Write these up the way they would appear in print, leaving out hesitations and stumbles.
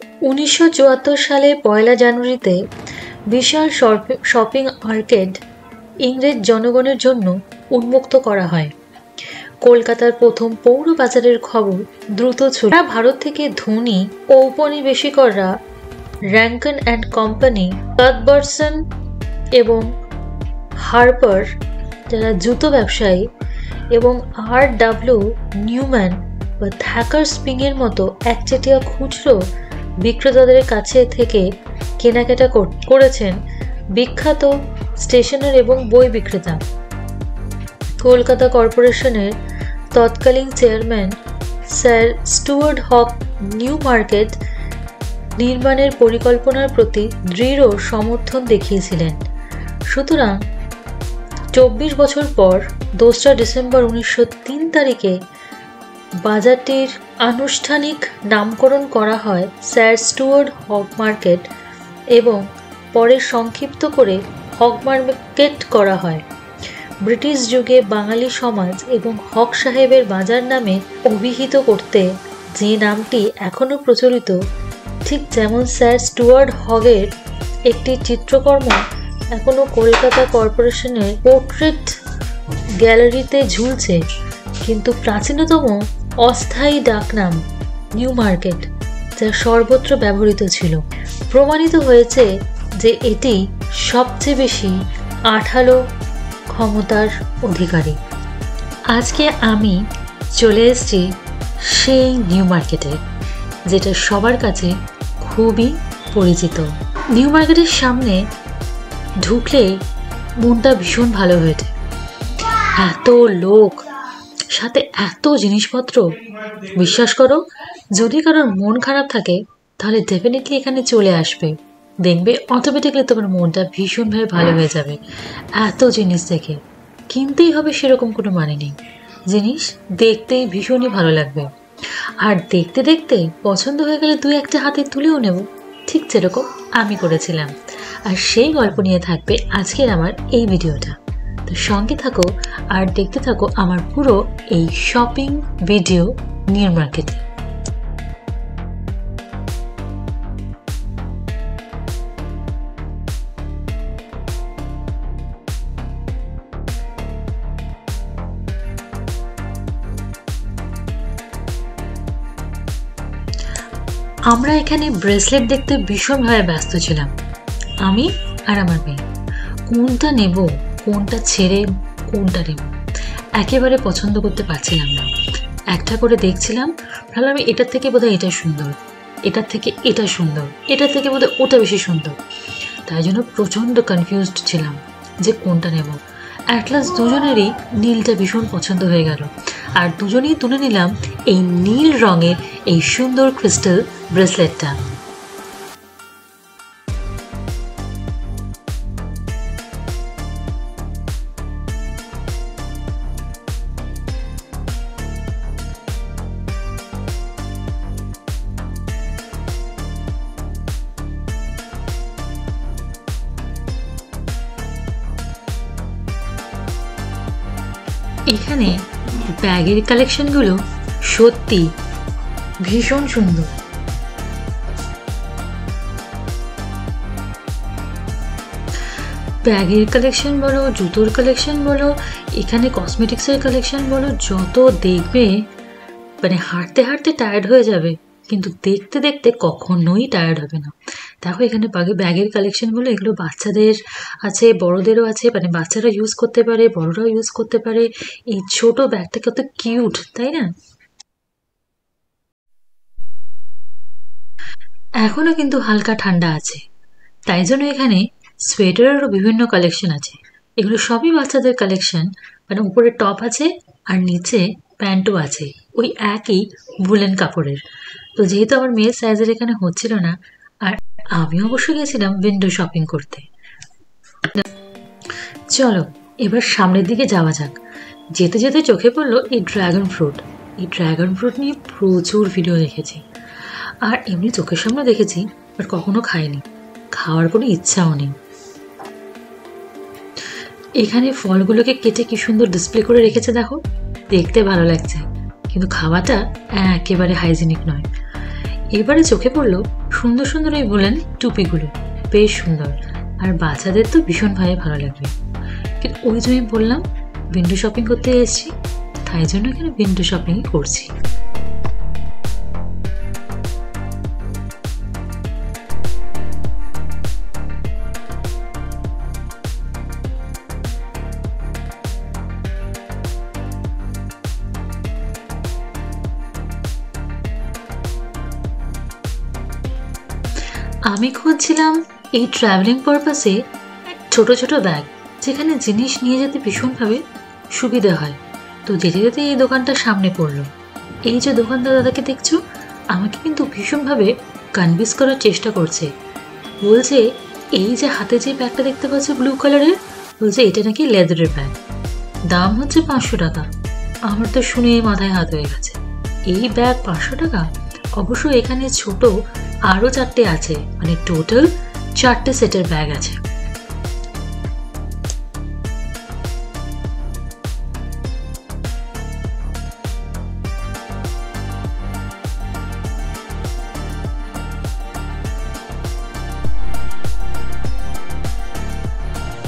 1974 সালে 1 জানুয়ারিতে বিশাল shopping arcade ইংরেজ জনগণের জন্য উন্মুক্ত করা হয়। কলকাতার প্রথম পৌর বাজারের খবর দ্রুত ছড়িয়ে ভারত থেকে ধনী ঔপনিবেশিকরা র্যাঙ্কন অ্যান্ড কোম্পানি, কাথবার্সন এবং হার্পার যারা জুতো ব্যবসায়ী এবং R.W. নিউম্যান বা থ্যাকার স্প্রিংয়ের মতো একচেটিয়া খুচরো বিক্রেতাদের কাছে থেকে কেনাকাটা করেছেন বিখ্যাত স্টেশনার এবং বই বিক্রেতা। কলকাতা কর্পোরেশনের তৎকালীন চেয়ারম্যান স্যার স্টুয়ার্ট হক নিউ মার্কেট নির্মাণের পরিকল্পনার প্রতি দৃঢ় সমর্থন দেখিয়েছিলেন। সুতরাং 24 বছর পর 2 ডিসেম্বর 1903 তারিখে বাজারটির আনুষ্ঠানিক নামকরণ করা হয় স্যার স্টুয়ার্ট হক মার্কেট এবং পরে সংক্ষিপ্ত করে হক মার্কেট করা হয়। ব্রিটিশ যুগে বাঙালি সমাজ এবং হক সাহেবের বাজার নামে অভিহিত করতে যে নামটি এখনও প্রচলিত, ঠিক যেমন স্যার স্টুয়ার্ট হগের একটি চিত্রকর্ম এখনও কলকাতা কর্পোরেশনের পোর্ট্রেট গ্যালারিতে ঝুলছে, কিন্তু প্রাচীনতম অস্থায়ী ডাকনাম নিউ মার্কেট যা সর্বত্র ব্যবহৃত ছিল, প্রমাণিত হয়েছে যে এটি সবচেয়ে বেশি আঠালো ক্ষমতার অধিকারী। আজকে আমি চলে এসেছি সেই নিউ মার্কেটে, যেটা সবার কাছে খুবই পরিচিত। নিউ মার্কেটের সামনে ঢুকলে মনটা ভীষণ ভালো হয়ে যায়। এত লোক, সাথে এত জিনিসপত্র। বিশ্বাস করো, যদি কারোর মন খারাপ থাকে তাহলে ডেফিনেটলি এখানে চলে আসবে, দেখবে অটোমেটিকলি তোমার মনটা ভীষণভাবে ভালো হয়ে যাবে। এত জিনিস দেখে কিনতেই হবে সেরকম কোনো মানে নেই, জিনিস দেখতেই ভীষণই ভালো লাগবে। আর দেখতে দেখতে পছন্দ হয়ে গেলে 2-1টা হাতে তুলেও নেব, ঠিক যেরকম আমি করেছিলাম। আর সেই গল্প নিয়ে থাকবে আজকের আমার এই ভিডিওটা। তো সঙ্গে থাকো আর দেখতে থাকো আমার পুরো এই শপিং ভিডিও নিউ মার্কেটে। আমরা এখানে ব্রেসলেট দেখতে ভীষণভাবে ব্যস্ত ছিলাম, আমি আর আমার মেয়ে। কোনটা নেব, কোনটা ছেড়ে কোনটা নেব একেবারে পছন্দ করতে পারছিলাম না। একটা করে দেখছিলাম, ভাবলাম এটার থেকে বোধহয় এটা সুন্দর, এটার থেকে এটা সুন্দর, এটার থেকে বোধহয় ওটা বেশি সুন্দর। তাই জন্য প্রচণ্ড কনফিউজড ছিলাম যে কোনটা নেব। অ্যাট লাস্ট দুজনেরই নীলটা ভীষণ পছন্দ হয়ে গেল, আর দুজনেই তুলে নিলাম এই নীল রঙের এই সুন্দর ক্রিস্টাল ব্রেসলেটটা। এখানে ব্যাগের কালেকশনগুলো সত্যি ভীষণ সুন্দর। ব্যাগের কালেকশন বলো, জুতোর কালেকশন বলো, এখানে কসমেটিক্সের কালেকশন বলো, যত দেখবে মানে হাঁটতে হাঁটতে টায়ার্ড হয়ে যাবে, কিন্তু দেখতে দেখতে কখনোই টায়ার্ড হবে না। দেখো এখানে ব্যাগের কালেকশনগুলো, এগুলো বাচ্চাদের আছে, বড়দেরও আছে, মানে বাচ্চারা ইউজ করতে পারে, বড়রাও ইউজ করতে পারে। এই ছোট ব্যাগটা কত কিউট, তাই না? এখনো কিন্তু হালকা ঠান্ডা আছে, তাই জন্য এখানে সোয়েটারেরও বিভিন্ন কালেকশন আছে। এগুলো সবই বাচ্চাদের কালেকশন, মানে উপরে টপ আছে আর নিচে প্যান্টও আছে, ওই একই ভুলেন কাপড়ের। তো যেহেতু আমার মেয়ের সাইজের এখানে হচ্ছিল না, আর আমি অবশ্য গেছিলাম উইন্ডো শপিং করতে। চলো এবার সামনের দিকে যাওয়া যাক। যেতে যেতে চোখে পড়লো এই ড্রাগন ফ্রুট। এই ড্রাগন ফ্রুট নিয়ে প্রচুর ভিডিও দেখেছি, আর এমনি চোখের সামনে দেখেছি, আর কখনো খাইনি, খাওয়ার কোনো ইচ্ছাও নেই। এখানে ফলগুলোকে কেটে কি সুন্দর ডিসপ্লে করে রেখেছে, দেখো, দেখতে ভালো লাগছে, কিন্তু খাওয়াটা একেবারে হাইজিনিক নয়। এবারে চোখে পড়লো সুন্দর সুন্দর এই বলেন টুপিগুলো বেশ সুন্দর, আর বাচ্চাদের তো ভীষণভাবে ভালো লাগবে। কিন্তু ওই যে আমি বললাম উইন্ডো শপিং করতে এসেছি, তাই জন্য এখানে উইন্ডো শপিং করছি। আমি খুঁজছিলাম এই ট্রাভেলিং পারপাসে ছোট ছোট ব্যাগ, যেখানে জিনিস নিয়ে যেতে ভীষণভাবে সুবিধা হয়। তো যেতে যেতে এই দোকানটা সামনে পড়লো। এই যে দোকানদার দাদাকে দেখছো, আমাকে কিন্তু ভীষণভাবে কনভিন্স করার চেষ্টা করছে। বলছে এই যে হাতে যে ব্যাগটা দেখতে পাচ্ছ ব্লু কালারের, বলছে এটা নাকি লেদারের ব্যাগ, দাম হচ্ছে 500 টাকা। আমার তো শুনে মাথায় হাত হয়ে গেছে, এই ব্যাগ 500 টাকা? অবশ্য এখানে ছোট আরো 4টে আছে, মানে টোটাল 4টে সেটের ব্যাগ আছে।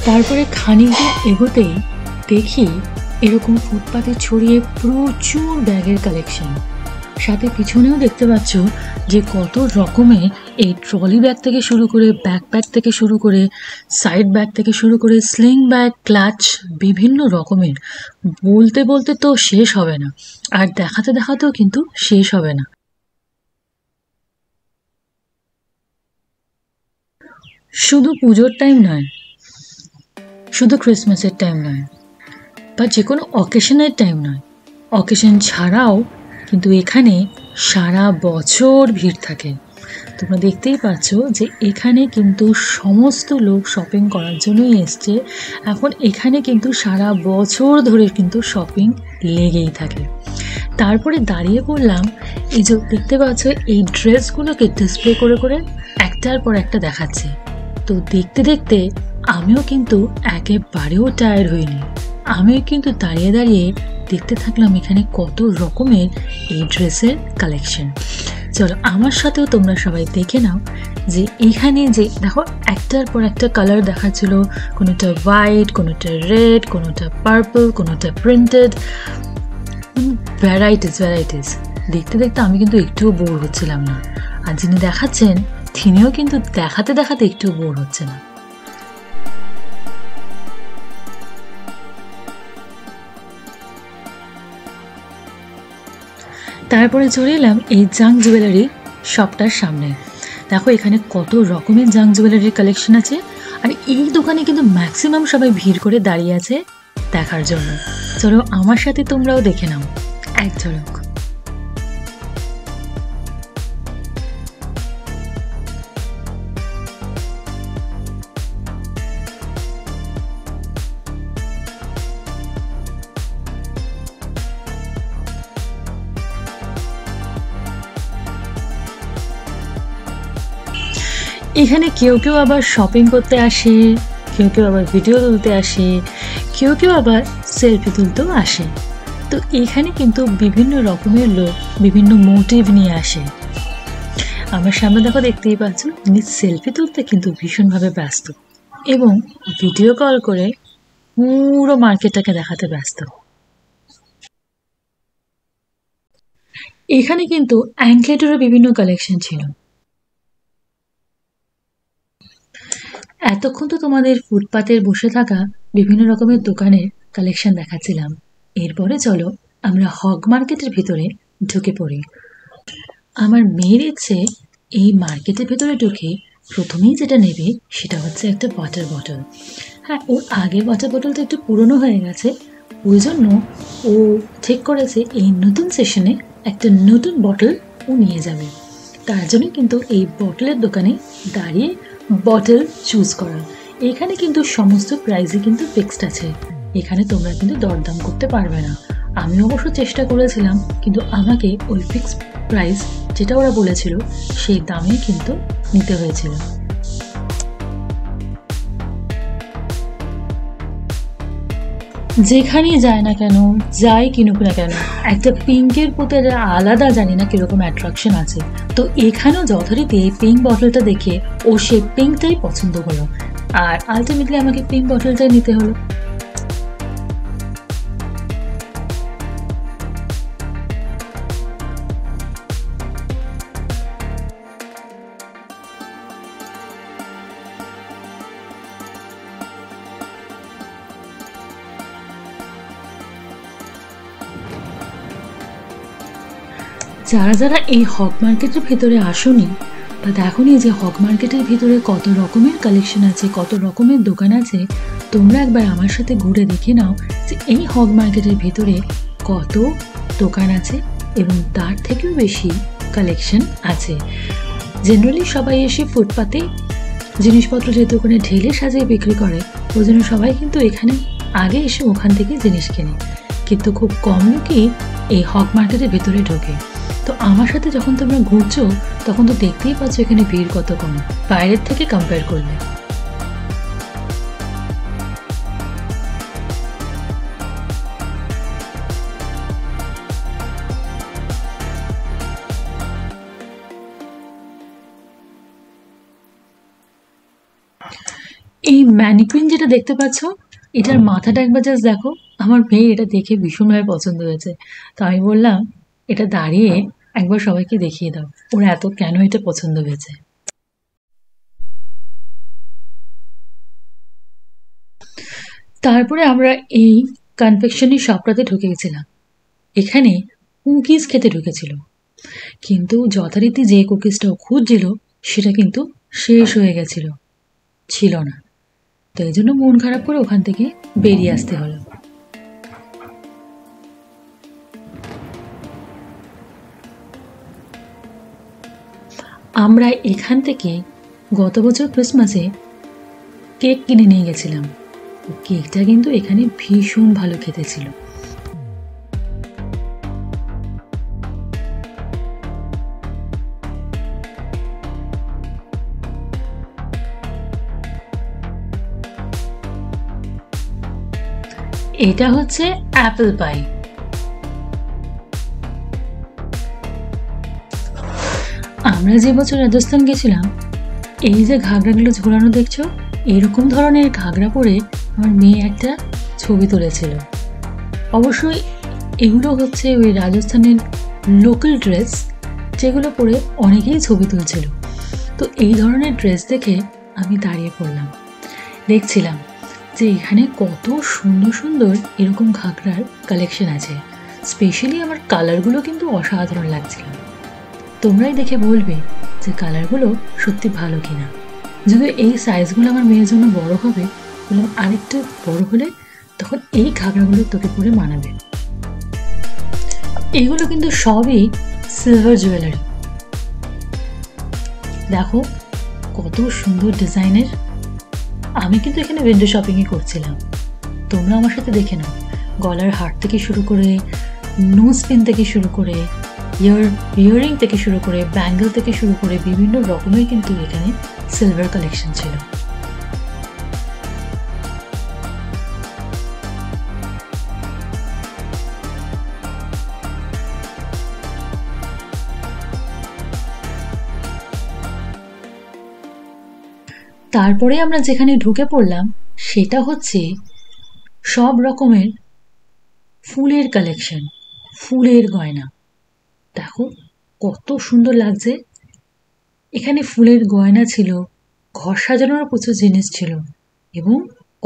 তারপরে খানিকটা এগোতেই দেখি এরকম ফুটপাতে ছড়িয়ে প্রচুর ব্যাগের কালেকশন। সাথে পিছনেও দেখতে পাচ্ছ যে কত রকমের এই ট্রলি ব্যাগ থেকে শুরু করে ব্যাকপ্যাক থেকে শুরু করে সাইড ব্যাগ থেকে শুরু করে স্লিং ব্যাগ, ক্লাচ, বিভিন্ন রকমের। বলতে বলতে তো শেষ হবে না, আর দেখাতে দেখাতেও কিন্তু শেষ হবে না। শুধু পুজোর টাইম নয়, শুধু ক্রিসমাসের টাইম নয়, বা যে কোনো অকেশনের টাইম নয়, অকেশন ছাড়াও কিন্তু এখানে সারা বছর ভিড় থাকে। তোমরা দেখতেই পাচ্ছ যে এখানে কিন্তু সমস্ত লোক শপিং করার জন্যই এসছে। এখন এখানে কিন্তু সারা বছর ধরে কিন্তু শপিং লেগেই থাকে। তারপরে দাঁড়িয়ে পড়লাম, এই যে দেখতে পাচ্ছ এই ড্রেসগুলোকে ডিসপ্লে করে করে একটার পর একটা দেখাচ্ছে। তো দেখতে দেখতে আমিও কিন্তু একেবারেও টায়ার্ড হইনি, আমিও কিন্তু দাঁড়িয়ে দাঁড়িয়ে দেখতে থাকলাম এখানে কত রকমের এই ড্রেসের কালেকশন। চলো আমার সাথেও তোমরা সবাই দেখে নাও যে এখানে যে দেখো একটার পর একটা কালার দেখাচ্ছিল, কোনোটা হোয়াইট, কোনোটা রেড, কোনোটা পার্পল, কোনোটা প্রিন্টেড, ভ্যারাইটিস। দেখতে দেখতে আমি কিন্তু একটুও বোর হচ্ছিলাম না, আর যিনি দেখাচ্ছেন তিনিও কিন্তু দেখাতে দেখাতে একটু বোর হচ্ছে না। তারপরে চলে এলাম এই জাঙ্ক জুয়েলারি শপটার সামনে। দেখো এখানে কত রকমের জাঙ্ক জুয়েলারির কালেকশন আছে, আর এই দোকানে কিন্তু ম্যাক্সিমাম সবাই ভিড় করে দাঁড়িয়ে আছে দেখার জন্য। চলো আমার সাথে তোমরাও দেখে নাও এক ঝলক। এখানে কেউ কেউ আবার শপিং করতে আসে, কেউ কেউ আবার ভিডিও তুলতে আসে, কেউ কেউ আবার সেলফি তুলতেও আসে। তো এখানে কিন্তু বিভিন্ন রকমের লোক বিভিন্ন মোটিভ নিয়ে আসে। আমার সামনে দেখো দেখতেই পাচ্ছ উনি সেলফি তুলতে কিন্তু ভীষণভাবে ব্যস্ত, এবং ভিডিও কল করে পুরো মার্কেটটাকে দেখাতে ব্যস্ত। এখানে কিন্তু অ্যাঙ্কলেটেরও বিভিন্ন কালেকশন ছিল। এতক্ষণ তো তোমাদের ফুটপাতের বসে থাকা বিভিন্ন রকমের দোকানের কালেকশন দেখাচ্ছিলাম, এরপরে চলো আমরা হগ মার্কেটের ভিতরে ঢুকে পড়ি। আমার মেয়ের ইচ্ছে এই মার্কেটের ভেতরে ঢুকে প্রথমেই যেটা নেবে সেটা হচ্ছে একটা ওয়াটার বটল। হ্যাঁ, ওর আগের ওয়াটার বটলটা একটু পুরনো হয়ে গেছে, ওই জন্য ও ঠিক করেছে এই নতুন সেশনে একটা নতুন বটল ও নিয়ে যাবে। তার জন্য কিন্তু এই বটলের দোকানে দাঁড়িয়ে বটল চুজ করা। এখানে কিন্তু সমস্ত প্রাইসই কিন্তু ফিক্সড আছে, এখানে তোমরা কিন্তু দরদাম করতে পারবে না। আমি অবশ্য চেষ্টা করেছিলাম, কিন্তু আমাকে ওই ফিক্সড প্রাইস যেটা ওরা বলেছিল সেই দামে কিন্তু নিতে হয়েছিল। যেখানেই যায় না কেন, যাই কিনুক না কেন, একটা পিঙ্কের প্রতি একটা আলাদা জানি না কিরকম অ্যাট্রাকশন আছে। তো এখানেও যথারীতি এই পিঙ্ক বটলটা দেখে ও সে পিঙ্কটাই পছন্দ হলো, আর আলটিমেটলি আমাকে পিঙ্ক বটলটাই নিতে হলো। যারা যারা এই হক মার্কেটের ভেতরে আসোনি বা দেখোনি যে হক মার্কেটের ভিতরে কত রকমের কালেকশন আছে, কত রকমের দোকান আছে, তোমরা একবার আমার সাথে ঘুরে দেখে নাও যে এই হক মার্কেটের ভিতরে কত দোকান আছে এবং তার থেকেও বেশি কালেকশন আছে। জেনারেলি সবাই এসে ফুটপাতে জিনিসপত্র যে দোকানে ঢেলে সাজিয়ে বিক্রি করে, ওই জন্য সবাই কিন্তু এখানে আগে এসে ওখান থেকে জিনিস কেনে, কিন্তু খুব কম লোকই এই হক মার্কেটের ভেতরে ঢোকে। তো আমার সাথে যখন তোমরা ঘুরছো তখন তো দেখতেই পাচ্ছ এখানে ভিড় কত কম বাইরের থেকে কম্পেয়ার করলে। এই ম্যানিকুইন যেটা দেখতে পাচ্ছ, এটার মাথাটা একবার জাস্ট দেখো। আমার মেয়ে এটা দেখে ভীষণভাবে পছন্দ হয়েছে, তো আমি বললাম এটা দাঁড়িয়ে একবার সবাইকে দেখিয়ে দাও ওরা এত কেন এটা পছন্দ হয়েছে। তারপরে আমরা এই কনফেকশনারি শপটাতে ঢুকে গেছিলাম। এখানে কুকিজ খেতে ঢুকেছিল, কিন্তু যথারীতি যে কুকিজটাও খুঁজছিল সেটা কিন্তু শেষ হয়ে গেছিল, ছিল না। তো এই জন্য মন খারাপ করে ওখান থেকে বেরিয়ে আসতে হলো। আমরা এখান থেকে গত বছর ক্রিসমাসে কেক কিনে নিয়ে গেছিলাম। কেকটা কিন্তু এখানে ভীষণ ভালো খেতে ছিল। এটা হচ্ছে অ্যাপেল পাই। আমরা যে বছর রাজস্থান গেছিলাম, এই যে ঘাগরাগুলো ঝোলানো দেখছো, এরকম ধরনের ঘাগরা পরে আমার মেয়ে একটা ছবি তুলেছিল। অবশ্যই এগুলো হচ্ছে ওই রাজস্থানের লোকাল ড্রেস, যেগুলো পরে অনেকেই ছবি তুলছিল। তো এই ধরনের ড্রেস দেখে আমি দাঁড়িয়ে পড়লাম, দেখছিলাম যে এখানে কত সুন্দর সুন্দর এরকম ঘাগরার কালেকশন আছে। স্পেশালি আমার কালারগুলো কিন্তু অসাধারণ লাগছিল। তোমরাই দেখে বলবে যে কালারগুলো সত্যি ভালো কিনা। যদিও এই সাইজগুলো আমার মেয়ের জন্য বড় হবে, বললাম আরেকটু বড় হলে তখন এই ঘাগরাগুলো তোকে পরে মানাবে। এগুলো কিন্তু সবই সিলভার জুয়েলারি। দেখো কত সুন্দর ডিজাইনের। আমি কিন্তু এখানে উইন্ডো শপিংই করছিলাম, তোমরা আমার সাথে দেখে নাও। গলার হার থেকে শুরু করে, নোজ পিন থেকে শুরু করে, ইয়ারিং থেকে শুরু করে, ব্যাঙ্গেল থেকে শুরু করে বিভিন্ন রকমের কিন্তু এখানে সিলভার কালেকশন ছিল। তারপরে আমরা যেখানে ঢুকে পড়লাম সেটা হচ্ছে সব রকমের ফুলের কালেকশন, ফুলের গয়না। দেখো কত সুন্দর লাগছে। এখানে ফুলের গয়না ছিল, ঘর সাজানোর প্রচুর জিনিস ছিল এবং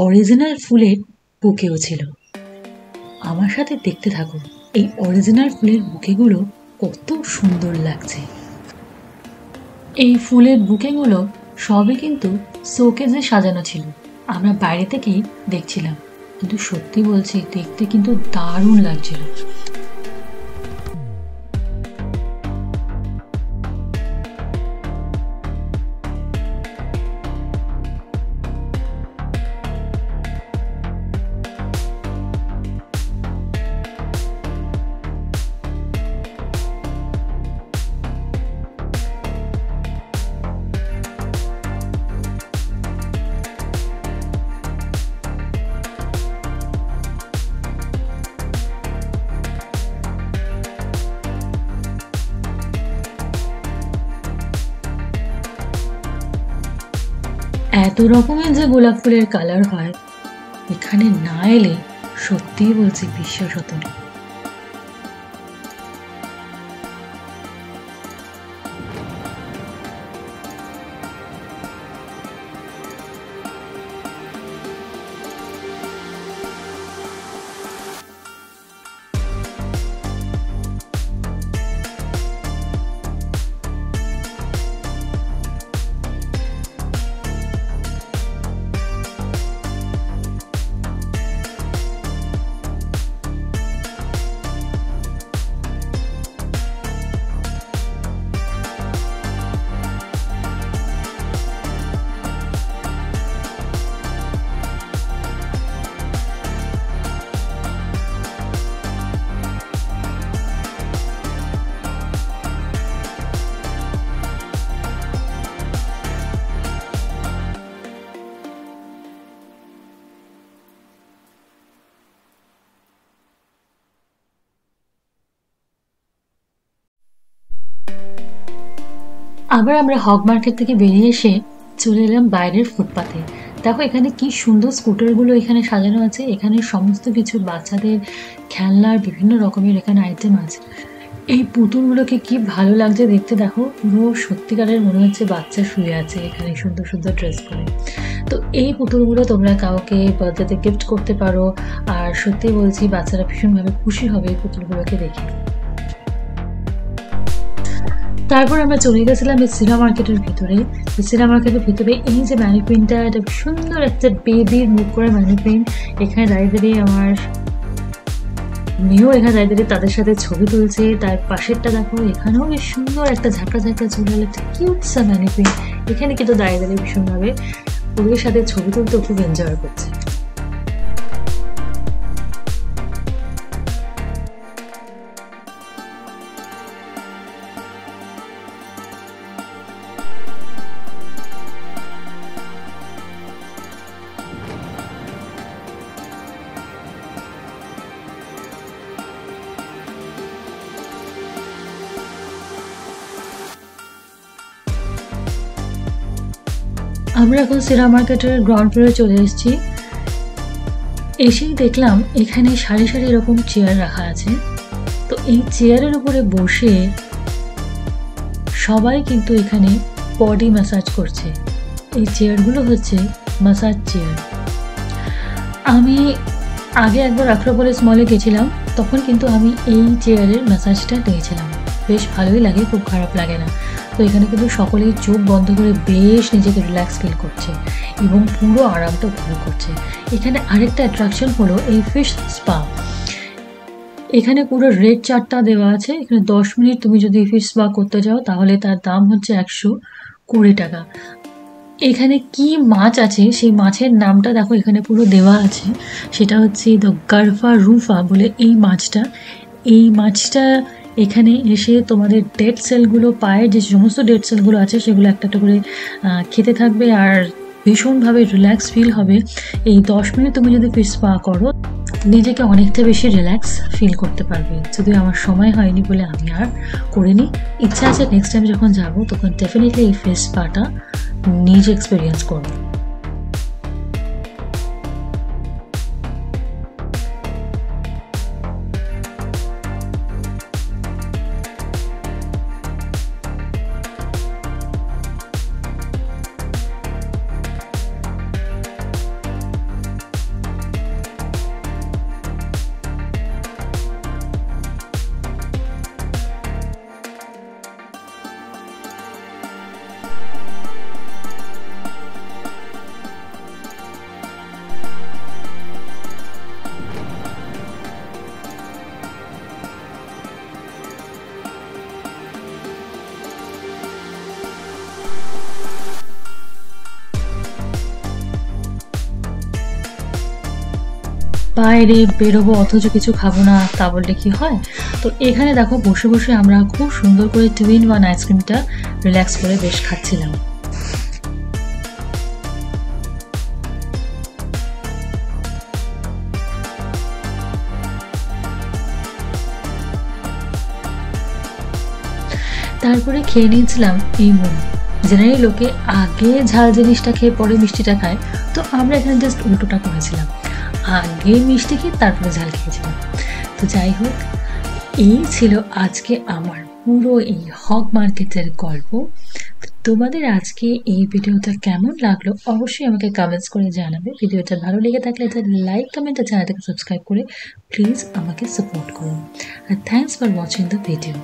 অরিজিনাল ফুলের বুকেও ছিল। আমার সাথে দেখতে থাকো, এই অরিজিনাল ফুলের বুকেগুলো কত সুন্দর লাগছে। এই ফুলের বুকেগুলো সবই কিন্তু শোকেজে সাজানো ছিল, আমরা বাইরে থেকেই দেখছিলাম, কিন্তু সত্যি বলছি দেখতে কিন্তু দারুণ লাগছিল। এত রকমের যে গোলাপ ফুলের কালার হয়, এখানে না এলে সত্যিই বলছি বিশ্বাস হতো না। আবার আমরা হগ মার্কেট থেকে বেরিয়ে এসে চলে এলাম বাইরের ফুটপাতে। দেখো এখানে কি সুন্দর স্কুটারগুলো এখানে সাজানো আছে। এখানে সমস্ত কিছু বাচ্চাদের খেলনার বিভিন্ন রকমের এখানে আইটেম আছে। এই পুতুলগুলোকে কি ভালো লাগছে দেখতে, দেখো পুরো সত্যিকারের মনে হচ্ছে বাচ্চা শুয়ে আছে এখানে সুন্দর সুন্দর ড্রেস পরে। তো এই পুতুলগুলো তোমরা কাউকে বার্থডেতে গিফট করতে পারো, আর সত্যি বলছি বাচ্চারা ভীষণভাবে খুশি হবে এই পুতুলগুলোকে দেখে। তারপর আমরা চলে গেছিলাম এই সিরা মার্কেটের ভিতরে। সিরা মার্কেটের ভিতরে এই যে ম্যানিকুইনটা, এটা সুন্দর একটা বেবির মুখ করে ম্যানিকুইন। এখানে দাঁড়িয়ে দাঁড়িয়ে আমার মেয়েও এখানে দাঁড়িয়ে দাঁড়িয়ে তাদের সাথে ছবি তুলছে। তার পাশেরটা দেখো, এখানেও বেশ সুন্দর একটা ঝাঁকড়া ঝাঁকড়া চুল, একটা কিউট সা ম্যানিকুইন। এখানে কিন্তু দাঁড়িয়ে দাঁড়িয়ে ভীষণভাবে ওদের সাথে ছবি তুলতে খুব এনজয় করছে। আমরা এখন সিরা মার্কেটের গ্রাউন্ড ফ্লোরে চলে এসেছি। এসেই দেখলাম এখানে সারি সারি এরকম চেয়ার রাখা আছে। তো এই চেয়ারের উপরে বসে সবাই কিন্তু এখানে বডি ম্যাসাজ করছে। এই চেয়ারগুলো হচ্ছে ম্যাসাজ চেয়ার। আমি আগে একবার আক্রোপলিস মলে গেছিলাম, তখন কিন্তু আমি এই চেয়ারের ম্যাসাজটা নিয়েছিলাম। বেশ ভালোই লাগে, খুব খারাপ লাগে না। তো এখানে কিন্তু সকলেই চোখ বন্ধ করে বেশ নিজেকে রিল্যাক্স ফিল করছে এবং পুরো আরামটা উপভোগ করছে। এখানে আরেকটা অ্যাট্রাকশন হলো এই ফিশ স্পা। এখানে পুরো রেড চার্টটা দেওয়া আছে। এখানে 10 মিনিট তুমি যদি ফিশ স্পা করতে যাও তাহলে তার দাম হচ্ছে 120 টাকা। এখানে কি মাছ আছে সেই মাছের নামটা দেখো এখানে পুরো দেওয়া আছে। সেটা হচ্ছে দ্য গারফা রুফা বলে এই মাছটা। এই মাছটা এখানে এসে তোমাদের ডেড সেলগুলো, পায়ের যে সমস্ত ডেড সেলগুলো আছে সেগুলো একটা একটা করে খেতে থাকবে আর ভীষণভাবে রিল্যাক্স ফিল হবে। এই 10 মিনিট তুমি যদি ফিশ স্পা করো নিজেকে অনেকটা বেশি রিল্যাক্স ফিল করতে পারবে। যদিও আমার সময় হয়নি বলে আমি আর করিনি। ইচ্ছা আছে নেক্সট টাইম যখন যাবো তখন ডেফিনেটলি এই ফিশ স্পাটা নিজে এক্সপিরিয়েন্স করবো। বাইরে বেরোবো অথচ কিছু খাবো না, তা বললে কি হয়। তো এখানে দেখো বসে বসে আমরা খুব সুন্দর করে টুইন ওয়ান আইসক্রিমটা রিল্যাক্স করে বেশ খাচ্ছিলাম। তারপরে খেয়ে নিয়েছিলাম এই মোমো। জেনারেলি লোকে আগে ঝাল জিনিসটা খেয়ে পরে মিষ্টিটা খায়, তো আমরা এখানে জাস্ট উল্টোটা করেছিলাম, আগে মিষ্টি খেয়ে তারপরে ঝাল খেয়েছিলাম। তো যাই হোক, এই ছিল আজকে আমার পুরো এই হগ মার্কেটের গল্প। তোমাদের আজকে এই ভিডিওটা কেমন লাগলো অবশ্যই আমাকে কমেন্টস করে জানাবে। ভিডিওটা ভালো লেগে থাকলে এটা লাইক, কমেন্ট আর চ্যানেলটাকে সাবস্ক্রাইব করে প্লিজ আমাকে সাপোর্ট করুন। আর thanks for watching the video.